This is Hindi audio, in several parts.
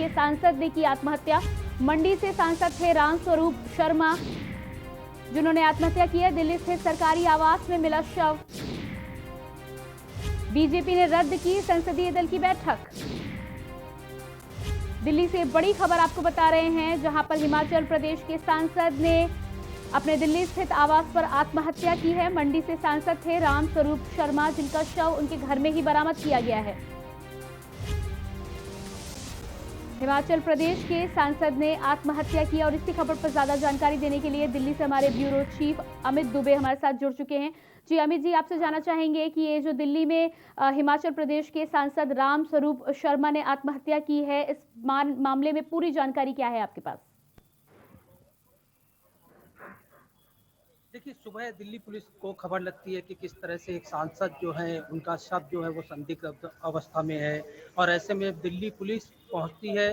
के सांसद ने की आत्महत्या। मंडी से सांसद थे रामस्वरूप शर्मा, जिन्होंने आत्महत्या की है। दिल्ली स्थित सरकारी आवास में मिला शव। बीजेपी ने रद्द की संसदीय दल की बैठक। दिल्ली से बड़ी खबर आपको बता रहे हैं, जहां पर हिमाचल प्रदेश के सांसद ने अपने दिल्ली स्थित आवास पर आत्महत्या की है। मंडी से सांसद थे रामस्वरूप शर्मा, जिनका शव उनके घर में ही बरामद किया गया है। हिमाचल प्रदेश के सांसद ने आत्महत्या की और इसी खबर पर ज्यादा जानकारी देने के लिए दिल्ली से हमारे ब्यूरो चीफ अमित दुबे हमारे साथ जुड़ चुके हैं। जी अमित जी, आपसे जानना चाहेंगे कि ये जो दिल्ली में हिमाचल प्रदेश के सांसद रामस्वरूप शर्मा ने आत्महत्या की है, इस मामले में पूरी जानकारी क्या है आपके पास? देखिए, सुबह दिल्ली पुलिस को खबर लगती है कि किस तरह से एक सांसद जो है उनका शव जो है वो संदिग्ध अवस्था में है, और ऐसे में दिल्ली पुलिस पहुंचती है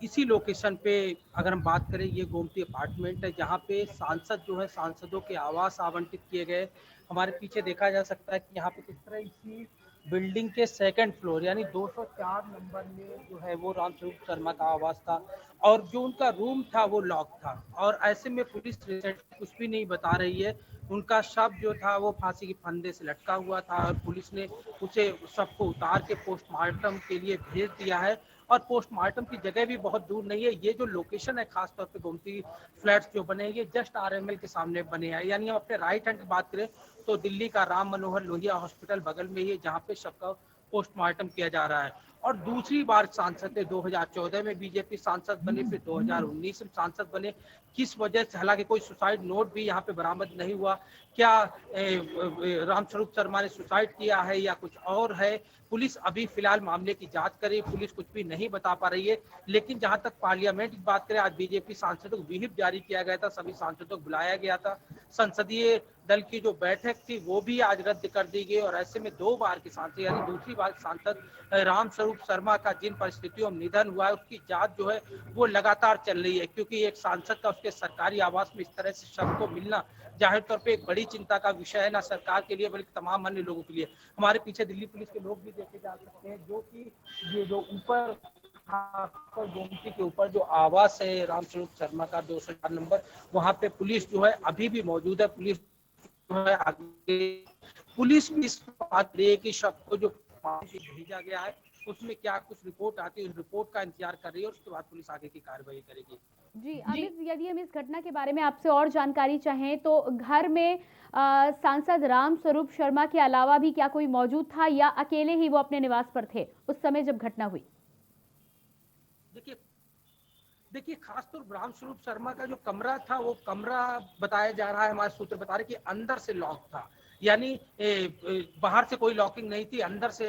इसी लोकेशन पे। अगर हम बात करें, ये गोमती अपार्टमेंट है जहाँ पे सांसद जो है सांसदों के आवास आवंटित किए गए। हमारे पीछे देखा जा सकता है कि यहाँ पे किस तरह इसी बिल्डिंग के सेकंड फ्लोर यानी 204 नंबर में जो है वो रामस्वरूप शर्मा का आवास था, और जो उनका रूम था वो लॉक था। और ऐसे में पुलिस कुछ भी नहीं बता रही है। उनका शव जो था वो फांसी के फंदे से लटका हुआ था, और पुलिस ने उसे सबको उतार के पोस्टमार्टम के लिए भेज दिया है। और पोस्टमार्टम की जगह भी बहुत दूर नहीं है। ये जो लोकेशन है, खासतौर पे गोमती फ्लैट्स जो बने हैं, ये जस्ट आरएमएल के सामने बने हैं। यानी हम अपने राइट हैंड की बात करें तो दिल्ली का राम मनोहर लोहिया हॉस्पिटल बगल में ही है, जहाँ पे शव का पोस्टमार्टम किया जा रहा है। और दूसरी बार सांसद थे, 2014 में बीजेपी सांसद बने, फिर 2019 में सांसद बने। किस वजह से, हालांकि कोई सुसाइड नोट भी यहाँ पे बरामद नहीं हुआ। क्या रामस्वरूप शर्मा ने सुसाइड किया है या कुछ और है, पुलिस अभी फिलहाल मामले की जांच कर रही है। पुलिस कुछ भी नहीं बता पा रही है। लेकिन जहां तक पार्लियामेंट की बात करें, आज बीजेपी सांसदों को व्हिप जारी किया गया था, सभी सांसदों को बुलाया गया था। संसदीय दल की जो बैठक थी वो भी आज रद्द कर दी गई, और ऐसे में दो बार के सांसद यानी दूसरी बार सांसद रामस्वरूप शर्मा का जिन परिस्थितियों में निधन हुआ है उसकी जांच जो है वो लगातार चल रही है। क्योंकि एक सांसद का उसके सरकारी आवास में इस तरह से शव को मिलना जाहिर तौर पे एक बड़ी चिंता का विषय है, ना सरकार के लिए बल्कि तमाम अन्य लोगों के लिए। हमारे पीछे दिल्ली पुलिस के लोग भी देखे जा सकते हैं, जो कि ये जो ऊपर गोमती के ऊपर जो आवास है रामस्वरूप शर्मा का 204 नंबर, वहां पे पुलिस जो है अभी भी मौजूद है। पुलिस जो है आगे, पुलिस भी इस बात रही है कि शव को जो भेजा गया है उसमें क्या कुछ रिपोर्ट आती है, उस रिपोर्ट का इंतजार कर रही है, और उसके बाद पुलिस आगे की कार्रवाई करेगी। जी अमित, यदि हम इस घटना के बारे में आपसे और जानकारी चाहें तो घर में सांसद रामस्वरूप शर्मा के अलावा भी क्या कोई मौजूद था, या अकेले ही वो अपने निवास पर थे उस समय जब घटना हुई? देखिए, खासतौर रामस्वरूप शर्मा का जो कमरा था वो कमरा बताया जा रहा है, हमारे सूत्र बता रहे कि अंदर से लॉक था। यानी बाहर से कोई लॉकिंग नहीं थी, अंदर से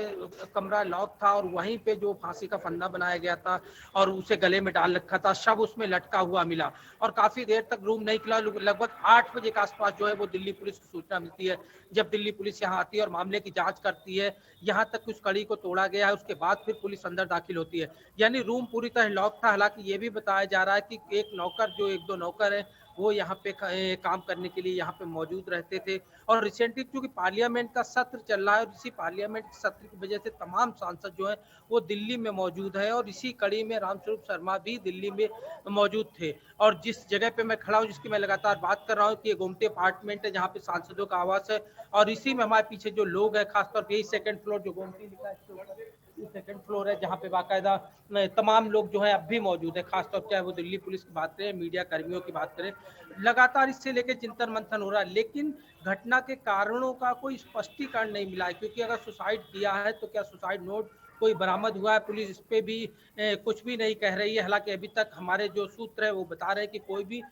कमरा लॉक था, और वहीं पे जो फांसी का फंदा बनाया गया था और उसे गले में डाल रखा था, शव उसमें लटका हुआ मिला। और काफी देर तक रूम नहीं खुला। लगभग 8 बजे के आसपास जो है वो दिल्ली पुलिस को सूचना मिलती है। जब दिल्ली पुलिस यहाँ आती है और मामले की जांच करती है, यहाँ तक उस कड़ी को तोड़ा गया है, उसके बाद फिर पुलिस अंदर दाखिल होती है। यानी रूम पूरी तरह लॉक था। हालांकि ये भी बताया जा रहा है कि एक नौकर, जो एक दो नौकर है, वो यहाँ पे काम करने के लिए यहाँ पे मौजूद रहते थे। और रिसेंटली क्योंकि पार्लियामेंट का सत्र चल रहा है, और इसी पार्लियामेंट सत्र की वजह से तमाम सांसद जो है वो दिल्ली में मौजूद है, और इसी कड़ी में रामस्वरूप शर्मा भी दिल्ली में मौजूद थे। और जिस जगह पे मैं खड़ा हूँ, जिसकी मैं लगातार बात कर रहा हूँ, कि ये गोमती अपार्टमेंट है जहाँ पे सांसदों का आवास है, और इसी में हमारे पीछे जो लोग हैं, खासतौर पर यही सेकंड फ्लोर जो गोमती लिखा है, सेकंड फ्लोर है, जहाँ पे बाकायदा तमाम लोग जो है अब भी मौजूद है। खासतौर पर चाहे वो दिल्ली पुलिस की बात करें, मीडिया कर्मियों की बात करें, लगातार इससे लेकर चिंतन मंथन हो रहा है। लेकिन घटना के कारणों का कोई स्पष्टीकरण नहीं मिला है, क्योंकि अगर सुसाइड किया है तो क्या सुसाइड नोट कोई बरामद हुआ है, पुलिस इस पे भी कुछ भी नहीं कह रही है। हालांकि अभी तक हमारे जो सूत्र है वो बता रहे हैं कि कोई भी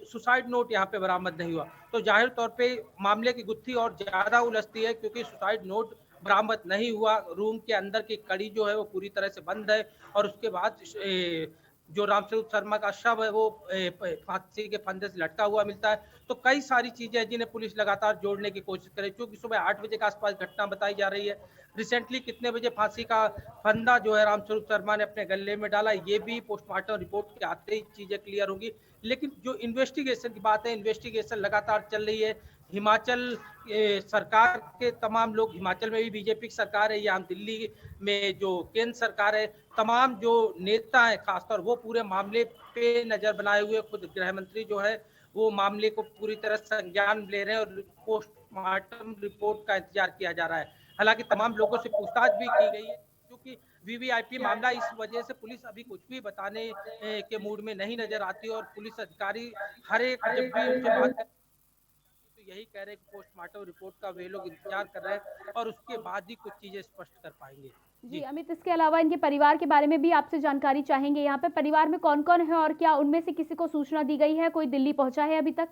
सुसाइड नोट यहाँ पे बरामद नहीं हुआ। तो जाहिर तौर पे मामले की गुत्थी और ज्यादा उलझती है, क्योंकि सुसाइड नोट बरामद नहीं हुआ, रूम के अंदर की कड़ी जो है वो पूरी तरह से बंद है, और उसके बाद जो रामस्वरूप शर्मा का शव है वो फांसी के फंदे से लटका हुआ मिलता है। तो कई सारी चीजें हैं जिन्हें पुलिस लगातार जोड़ने की कोशिश करे, क्योंकि सुबह 8 बजे के आसपास घटना बताई जा रही है। रिसेंटली कितने बजे फांसी का फंदा जो है रामस्वरूप शर्मा ने अपने गले में डाला, ये भी पोस्टमार्टम रिपोर्ट के आते ही चीजें क्लियर होंगी। लेकिन जो इन्वेस्टिगेशन की बात है, इन्वेस्टिगेशन लगातार चल रही है। हिमाचल सरकार के तमाम लोग, हिमाचल में भी बीजेपी की सरकार है, यहाँ दिल्ली में जो केंद्र सरकार है, तमाम जो नेता हैं खासतौर वो पूरे मामले पे नजर बनाए हुए, खुद गृह मंत्री जो है वो मामले को पूरी तरह संज्ञान ले रहे हैं और पोस्टमार्टम रिपोर्ट का इंतजार किया जा रहा है। हालांकि तमाम लोगों से पूछताछ भी की गई है, क्योंकि वीवीआईपी मामला इस वजह से पुलिस अभी कुछ भी बताने के मूड में नहीं नजर आती और पुलिस अधिकारी हर एक जब भी उनसे बात तो यही कह रहे हैं कि पोस्टमार्टम रिपोर्ट का वे लोग इंतजार कर रहे हैं और उसके बाद ही कुछ चीजें स्पष्ट कर पाएंगे। जी जी अमित, इसके अलावा इनके परिवार के बारे में भी आपसे जानकारी चाहेंगे। यहाँ पे परिवार में कौन कौन है और क्या उनमें से किसी को सूचना दी गई है, कोई दिल्ली पहुंचा है अभी तक?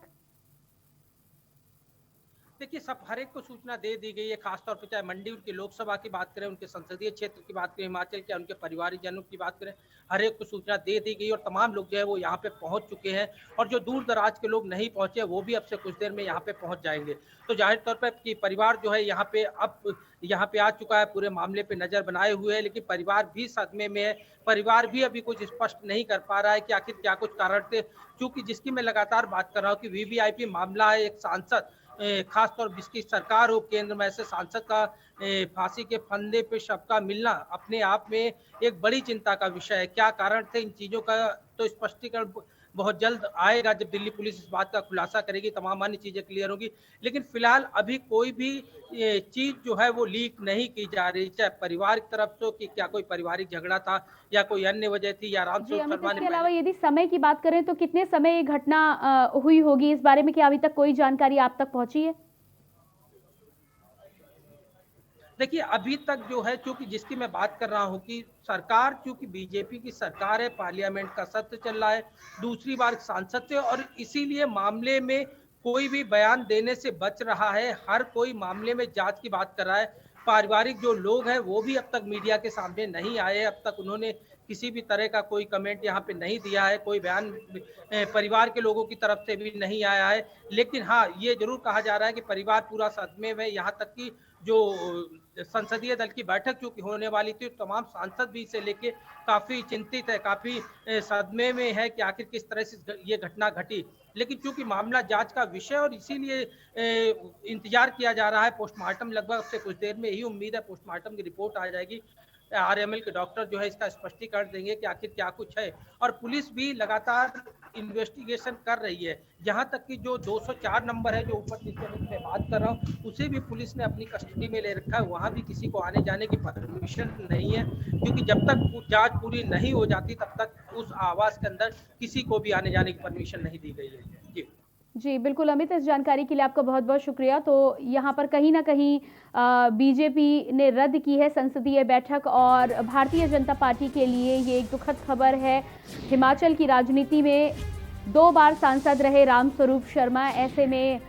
देखिए, सब हर एक को सूचना दे दी गई है, खासतौर पे चाहे मंडी उनकी लोकसभा की बात करें, उनके संसदीय क्षेत्र की बात करें, हिमाचल के उनके परिवारजनों की बात करें, हर एक को सूचना दे दी गई और तमाम लोग जो है वो यहाँ पे पहुंच चुके हैं और जो दूर दराज के लोग नहीं पहुंचे वो भी अब से कुछ देर में यहाँ पे पहुंच जाएंगे। तो जाहिर तौर पर कि परिवार जो है यहाँ पे अब यहाँ पे आ चुका है, पूरे मामले पे नजर बनाए हुए है, लेकिन परिवार भी सदमे में है। परिवार भी अभी कुछ स्पष्ट नहीं कर पा रहा है कि आखिर क्या कुछ कारण थे, क्योंकि जिसकी मैं लगातार बात कर रहा हूँ कि वीवीआईपी मामला है, एक सांसद खासतौर जिसकी सरकार हो केंद्र में, ऐसे सांसद का फांसी के फंदे पे शव का मिलना अपने आप में एक बड़ी चिंता का विषय है। क्या कारण थे इन चीजों का, तो स्पष्टीकरण बहुत जल्द आएगा जब दिल्ली पुलिस इस बात का खुलासा करेगी, तमाम अन्य चीजें क्लियर होगी। लेकिन फिलहाल अभी कोई भी ये चीज जो है वो लीक नहीं की जा रही, चाहे परिवार की तरफ से कि क्या कोई पारिवारिक झगड़ा था या कोई अन्य वजह थी या जी रामस्वरूप अमित, शर्मा ने इसके अलावा पहले। यदि समय की बात करें तो कितने समय ये घटना हुई होगी, इस बारे में क्या अभी तक कोई जानकारी आप तक पहुंची है? देखिए, अभी तक जो है, चूंकि जिसकी मैं बात कर रहा हूँ कि सरकार, चूंकि बीजेपी की सरकार है, पार्लियामेंट का सत्र चल रहा है, दूसरी बार सांसद थे और इसीलिए मामले में कोई भी बयान देने से बच रहा है। हर कोई मामले में जांच की बात कर रहा है। पारिवारिक जो लोग हैं वो भी अब तक मीडिया के सामने नहीं आए, अब तक उन्होंने किसी भी तरह का कोई कमेंट यहाँ पे नहीं दिया है, कोई बयान परिवार के लोगों की तरफ से भी नहीं आया है। लेकिन हाँ, ये जरूर कहा जा रहा है कि परिवार पूरा सदमे में, यहाँ तक कि जो संसदीय दल की बैठक चूंकि होने वाली थी, तमाम सांसद भी इसे लेके काफी चिंतित है, काफी सदमे में है कि आखिर किस तरह से ये घटना घटी। लेकिन चूंकि मामला जांच का विषय और इसीलिए इंतजार किया जा रहा है पोस्टमार्टम, लगभग से कुछ देर में ही उम्मीद है पोस्टमार्टम की रिपोर्ट आ जाएगी। आरएमएल के डॉक्टर जो है इसका स्पष्टीकरण देंगे कि आखिर क्या कुछ है और पुलिस भी लगातार इन्वेस्टिगेशन कर रही है। जहां तक कि जो 204 नंबर है जो ऊपर जिसके मैं बात कर रहा हूँ, उसे भी पुलिस ने अपनी कस्टडी में ले रखा है, वहां भी किसी को आने जाने की परमिशन नहीं है, क्योंकि जब तक जांच पूरी नहीं हो जाती तब तक उस आवास के अंदर किसी को भी आने जाने की परमिशन नहीं दी गई है। जी जी, बिल्कुल अमित, इस जानकारी के लिए आपका बहुत-बहुत शुक्रिया। तो यहाँ पर कहीं न कहीं बीजेपी ने रद्द की है संसदीय बैठक और भारतीय जनता पार्टी के लिए ये एक दुखद खबर है। हिमाचल की राजनीति में 2 बार सांसद रहे रामस्वरूप शर्मा, ऐसे में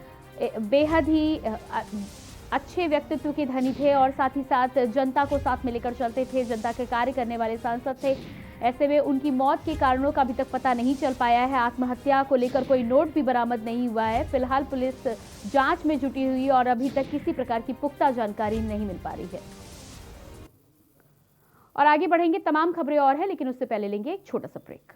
बेहद ही अच्छे व्यक्तित्व के धनी थे और साथ ही साथ जनता को साथ में लेकर चलते थे, जनता के कार्य करने वाले सांसद थे। ऐसे में उनकी मौत के कारणों का अभी तक पता नहीं चल पाया है। आत्महत्या को लेकर कोई नोट भी बरामद नहीं हुआ है। फिलहाल पुलिस जांच में जुटी हुई और अभी तक किसी प्रकार की पुख्ता जानकारी नहीं मिल पा रही है। और आगे बढ़ेंगे, तमाम खबरें और हैं, लेकिन उससे पहले लेंगे एक छोटा सा ब्रेक।